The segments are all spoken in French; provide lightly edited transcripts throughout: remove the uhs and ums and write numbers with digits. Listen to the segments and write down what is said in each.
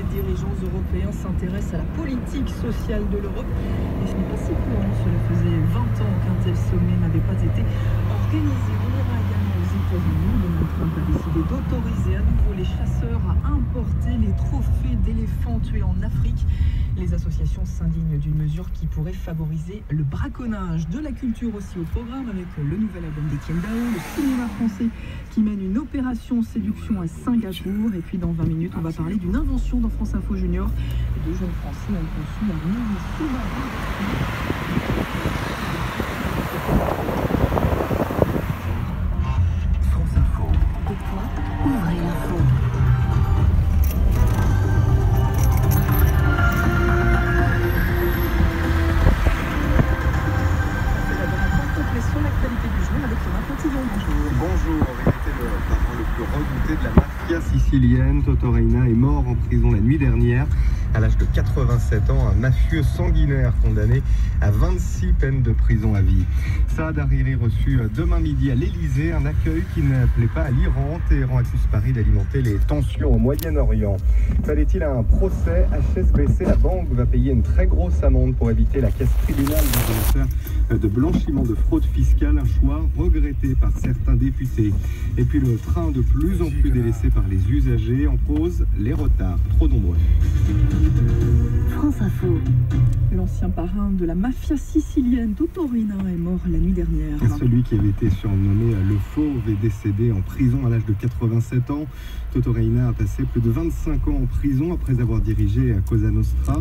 les dirigeants européens s'intéressent à la politique sociale de l'Europe. Et ce n'est pas si courant, cela faisait 20 ans qu'un tel sommet n'avait pas été organisé. On ira également aux États-Unis. Donald Trump a décidé d'autoriser à nouveau les chasseurs à importer les trophées d'éléphants tués en Afrique. Les associations s'indignent d'une mesure qui pourrait favoriser le braconnage. De la culture aussi au programme avec le nouvel album d'Etienne Dao, le cinéma français qui mène une opération séduction à Singapour. Et puis dans 20 minutes, on va parler d'une invention dans France Info Junior. Deux jeunes Français ont conçu un mini sous-marin. France Info. Au point, ouvrez l'info. L'actualité du jour avec Thomas Pontillon. Bonjour, il était le parent le plus redouté de la mafia sicilienne. Toto Reina est mort en prison la nuit dernière. À l'âge de 87 ans, un mafieux sanguinaire condamné à 26 peines de prison à vie. Saad Hariri reçu demain midi à l'Elysée, un accueil qui ne plaît pas à l'Iran. Téhéran accuse Paris d'alimenter les tensions au Moyen-Orient. Fallait-il un procès HSBC? La banque va payer une très grosse amende pour éviter la caisse tribunal dans une affaire de blanchiment de fraude fiscale, un choix regretté par certains députés. Et puis le train de plus en plus délaissé par les usagers, en cause les retards trop nombreux. France Info. L'ancien parrain de la mafia sicilienne, Toto Reina, est mort la nuit dernière. Celui qui avait été surnommé le Fauve est décédé en prison à l'âge de 87 ans. Toto Reina a passé plus de 25 ans en prison après avoir dirigé Cosa Nostra,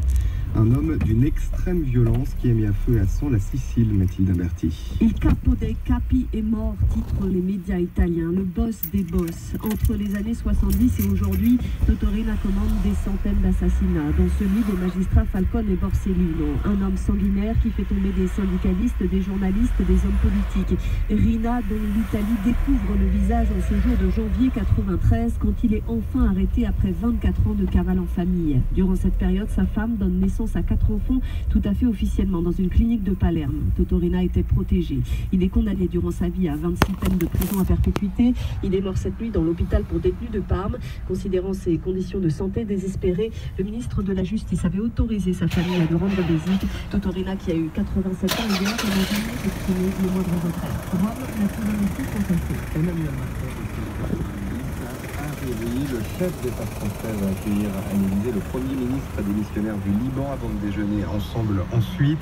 un homme d'une extrême violence qui a mis à feu et à sang la Sicile, Mathilde Berti. Il capo dei capi est mort, titrent les médias italiens, le boss des boss. Entre les années 70 et aujourd'hui, Toto Reina commande des centaines d'assassinats, dont celui des magistrats Falcone et Borsellino. Un homme sanguinaire qui fait tomber des syndicalistes, des journalistes, des hommes politiques. Reina, dont l'Italie découvre le visage en ce jour de janvier 93, quand il est enfin arrêté après 24 ans de cavale en famille. Durant cette période, sa femme donne naissance à 4 enfants, tout à fait officiellement, dans une clinique de Palerme. Toto Reina était protégé. Il est condamné durant sa vie à 26 peines de prison à perpétuité. Il est mort cette nuit dans l'hôpital pour détenus de Parme. Considérant ses conditions de santé désespérées, le ministre de la Justice avait autorisé sa famille à lui rendre visite. Toto Reina, qui a eu 87 ans hier, n'a jamais exprimé le moindre retrait. Rome, la souveraineté contestée. Emmanuel Macron, le chef d'État français, va accueillir à l'Élysée le Premier ministre démissionnaire du Liban avant de déjeuner ensemble ensuite.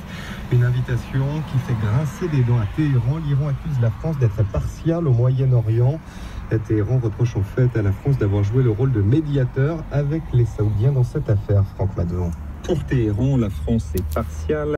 Une invitation qui fait grincer des dents à Téhéran. L'Iran accuse la France d'être partiale au Moyen-Orient. Téhéran reproche en fait à la France d'avoir joué le rôle de médiateur avec les Saoudiens dans cette affaire. Franck Madon. Pour Téhéran, la France est partiale.